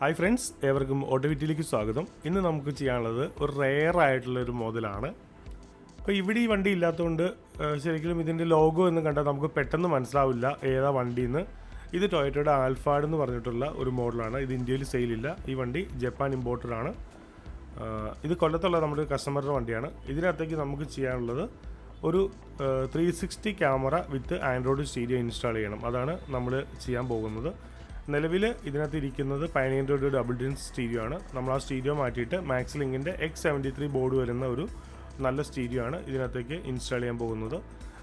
Hi friends, ഏവർക്കും ഓട്ടോവിറ്റിയിലേക്ക് സ്വാഗതം. ഇന്ന് നമുക്ക് ചെയ്യാനുള്ളത് ഒരു റെയർ ആയിട്ടുള്ളൊരു മോഡലാണ്. അപ്പോൾ ഇവിടെ ഈ വണ്ടി ഇല്ലാത്തതുകൊണ്ട് ശരിക്കും ഇതിൻ്റെ ലോഗോ എന്ന് കണ്ടാൽ നമുക്ക് പെട്ടെന്ന് മനസ്സിലാവില്ല ഏതാ വണ്ടിയെന്ന്. ഇത് ടൊയോട്ടയുടെ ആൽഫാർഡ് എന്ന് പറഞ്ഞിട്ടുള്ള ഒരു മോഡലാണ്. ഇത് ഇന്ത്യയിൽ സെയിലില്ല. ഈ വണ്ടി ജപ്പാൻ ഇമ്പോർട്ടഡാണ്. ഇത് കൊല്ലത്തുള്ള നമ്മുടെ കസ്റ്റമറുടെ വണ്ടിയാണ്. ഇതിനകത്തേക്ക് നമുക്ക് ചെയ്യാനുള്ളത് ഒരു 360 ക്യാമറ വിത്ത് ആൻഡ്രോയിഡ് സ്റ്റീരിയോ ഇൻസ്റ്റാൾ ചെയ്യണം. അതാണ് നമ്മൾ ചെയ്യാൻ പോകുന്നത്. നിലവിൽ ഇതിനകത്ത് ഇരിക്കുന്നത് 1500 ഡബിൾ ഡിൻ സ്റ്റീരിയോ ആണ്. നമ്മൾ ആ സ്റ്റീരിയോ മാറ്റിയിട്ട് മാക്സ് ലിങ്കിൻ്റെ X73 ബോർഡ് വരുന്ന ഒരു നല്ല സ്റ്റീരിയോ ആണ് ഇതിനകത്തേക്ക് ഇൻസ്റ്റാൾ ചെയ്യാൻ പോകുന്നത്.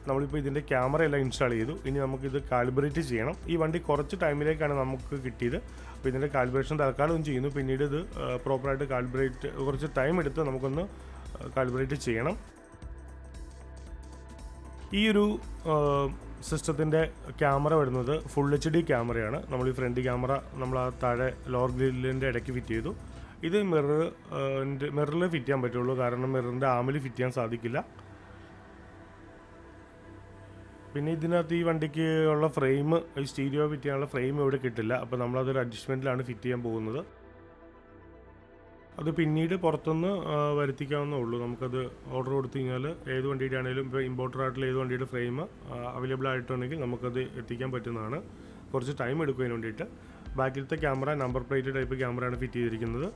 നമ്മളിപ്പോൾ ഇതിൻ്റെ ക്യാമറ എല്ലാം ഇൻസ്റ്റാൾ ചെയ്തു. ഇനി നമുക്കിത് കാലിബ്രേറ്റ് ചെയ്യണം. ഈ വണ്ടി കുറച്ച് ടൈമിലേക്കാണ് നമുക്ക് കിട്ടിയത്. അപ്പോൾ ഇതിൻ്റെ കാലിബ്രേഷൻ തൽക്കാലം ചെയ്യുന്നു. പിന്നീട് ഇത് പ്രോപ്പറായിട്ട് കാലിബ്രേറ്റ് കുറച്ച് ടൈം എടുത്ത് നമുക്കൊന്ന് കാലിബ്രേറ്റ് ചെയ്യണം. ഈ ഒരു സിസ്റ്റത്തിൻ്റെ ക്യാമറ വരുന്നത് ഫുൾ HD ക്യാമറയാണ്. നമ്മൾ ഈ ഫ്രണ്ട് ക്യാമറ നമ്മൾ ആ താഴെ ലോവർ ഗ്രില്ലിൻ്റെ ഇടയ്ക്ക് ഫിറ്റ് ചെയ്തു. ഇത് മിററിൽ ഫിറ്റ് ചെയ്യാൻ പറ്റുള്ളൂ, കാരണം മിററിൻ്റെ ആമിൽ ഫിറ്റ് ചെയ്യാൻ സാധിക്കില്ല. പിന്നെ ഇതിനകത്ത് ഈ വണ്ടിക്ക് ഉള്ള ഫ്രെയിം, ഈ സ്റ്റീരിയോ ഫിറ്റ് ചെയ്യാനുള്ള ഫ്രെയിം ഇവിടെ കിട്ടില്ല. അപ്പോൾ നമ്മളതൊരു അഡ്ജസ്റ്റ്മെൻറ്റിലാണ് ഫിറ്റ് ചെയ്യാൻ പോകുന്നത്. അത് പിന്നീട് പുറത്തുനിന്ന് വരുത്തിക്കാവുന്നേ ഉള്ളൂ. നമുക്കത് ഓർഡർ കൊടുത്തു കഴിഞ്ഞാൽ ഏത് വണ്ടിയുടെ ആണെങ്കിലും, ഇപ്പോൾ ഇമ്പോർട്ടറായിട്ടുള്ള ഏത് വണ്ടിയുടെ ഫ്രെയിം അവൈലബിൾ ആയിട്ടുണ്ടെങ്കിൽ നമുക്കത് എത്തിക്കാൻ പറ്റുന്നതാണ്. കുറച്ച് ടൈം എടുക്കും അതിന് വേണ്ടിയിട്ട്. ബാക്കിലത്തെ ക്യാമറ നമ്പർ പ്ലേറ്റ് ടൈപ്പ് ക്യാമറയാണ് ഫിറ്റ് ചെയ്തിരിക്കുന്നത്.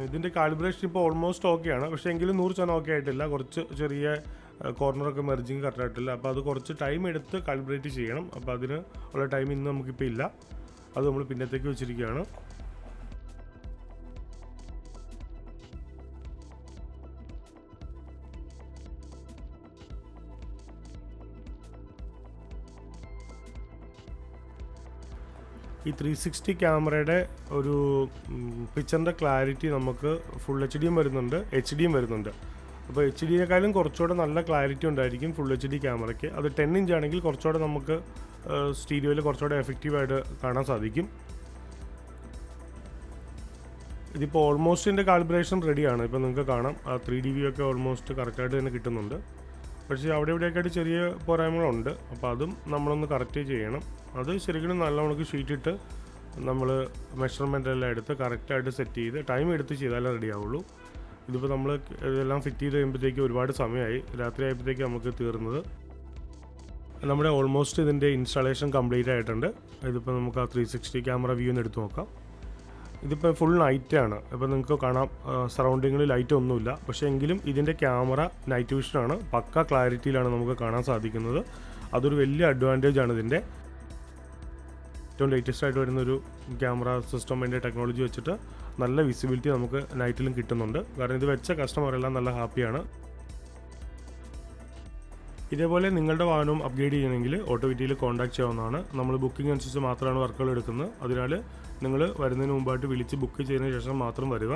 ഇതിൻ്റെ കാലിബ്രേഷൻ ഇപ്പോൾ ഓൾമോസ്റ്റ് ഓക്കെയാണ്. പക്ഷേ എങ്കിലും 100% ഓക്കെ ആയിട്ടില്ല. കുറച്ച് ചെറിയ കോർണറൊക്കെ മെർജിങ് കറക്റ്റായിട്ടില്ല. അപ്പോൾ അത് കുറച്ച് ടൈം എടുത്ത് കാലിബ്രേറ്റ് ചെയ്യണം. അപ്പോൾ അതിന് ഉള്ള ടൈം ഇന്ന് നമുക്കിപ്പോൾ ഇല്ല. അത് നമ്മൾ പിന്നത്തേക്ക് വെച്ചിരിക്കുകയാണ്. ഈ 360 ക്യാമറയുടെ ഒരു പിക്ചറിൻ്റെ ക്ലാരിറ്റി നമുക്ക് ഫുൾ HD വരുന്നുണ്ട്, HD വരുന്നുണ്ട്. അപ്പോൾ HDയേക്കാളും കുറച്ചുകൂടെ നല്ല ക്ലാരിറ്റി ഉണ്ടായിരിക്കും ഫുൾ HD ക്യാമറയ്ക്ക്. അത് 10 ഇഞ്ച് ആണെങ്കിൽ കുറച്ചുകൂടെ നമുക്ക് സ്റ്റീരിയോയിൽ കുറച്ചുകൂടെ എഫക്റ്റീവായിട്ട് കാണാൻ സാധിക്കും. ഇതിപ്പോൾ ഓൾമോസ്റ്റ് ഇതിൻ്റെ കാലിബ്രേഷൻ റെഡിയാണ്. ഇപ്പോൾ നിങ്ങൾക്ക് കാണാം ആ 3D വ്യൂ ഒക്കെ ഓൾമോസ്റ്റ് കറക്റ്റായിട്ട് തന്നെ കിട്ടുന്നുണ്ട്. പക്ഷേ അവിടെ ഇവിടെയൊക്കെയായിട്ട് ചെറിയ പോരായ്മകളുണ്ട്. അപ്പോൾ അതും നമ്മളൊന്ന് കറക്റ്റ് ചെയ്യണം. അത് ശരിക്കും നല്ലവണ്ണം ഷീറ്റിട്ട് നമ്മൾ മെഷർമെൻ്റ് എല്ലാം എടുത്ത് കറക്റ്റായിട്ട് സെറ്റ് ചെയ്ത് ടൈം എടുത്ത് ചെയ്താലേ റെഡി ആവുള്ളൂ. ഇതിപ്പോൾ നമ്മൾ ഇതെല്ലാം ഫിറ്റ് ചെയ്ത് കഴിയുമ്പോഴത്തേക്ക് ഒരുപാട് സമയമായി. രാത്രി ആയപ്പോഴത്തേക്ക് നമുക്ക് തീർന്നത്. നമ്മുടെ ഓൾമോസ്റ്റ് ഇതിൻ്റെ ഇൻസ്റ്റാളേഷൻ കംപ്ലീറ്റ് ആയിട്ടുണ്ട്. ഇതിപ്പോൾ നമുക്ക് ആ 360 ക്യാമറ വ്യൂ ഒന്ന് എടുത്ത് നോക്കാം. ഇതിപ്പോൾ ഫുൾ നൈറ്റാണ്. ഇപ്പോൾ നിങ്ങൾക്ക് കാണാം സറൗണ്ടിങ്ങിൽ ലൈറ്റ് ഒന്നുമില്ല. പക്ഷേ എങ്കിലും ഇതിൻ്റെ ക്യാമറ നൈറ്റ് വിഷനാണ്. പക്ക ക്ലാരിറ്റിയിലാണ് നമുക്ക് കാണാൻ സാധിക്കുന്നത്. അതൊരു വലിയ അഡ്വാൻറ്റേജ് ആണ് ഇതിൻ്റെ. ഏറ്റവും ലേറ്റസ്റ്റ് ആയിട്ട് വരുന്നൊരു ക്യാമറ സിസ്റ്റം, അതിൻ്റെ ടെക്നോളജി വെച്ചിട്ട് നല്ല വിസിബിലിറ്റി നമുക്ക് നൈറ്റിലും കിട്ടുന്നുണ്ട്. കാരണം ഇത് വെച്ച കസ്റ്റമറെല്ലാം നല്ല ഹാപ്പിയാണ്. ഇതേപോലെ നിങ്ങളുടെ വാഹനവും അപ്ഗ്രേഡ് ചെയ്യണമെങ്കിൽ ഓട്ടോവിറ്റിയിൽ കോൺടാക്ട് ചെയ്യാവുന്നതാണ്. നമ്മൾ ബുക്കിംഗ് അനുസരിച്ച് മാത്രമാണ് വർക്കുകൾ എടുക്കുന്നത്. അതിനാൽ നിങ്ങൾ വരുന്നതിന് മുമ്പായിട്ട് വിളിച്ച് ബുക്ക് ചെയ്തതിന് ശേഷം മാത്രം വരിക.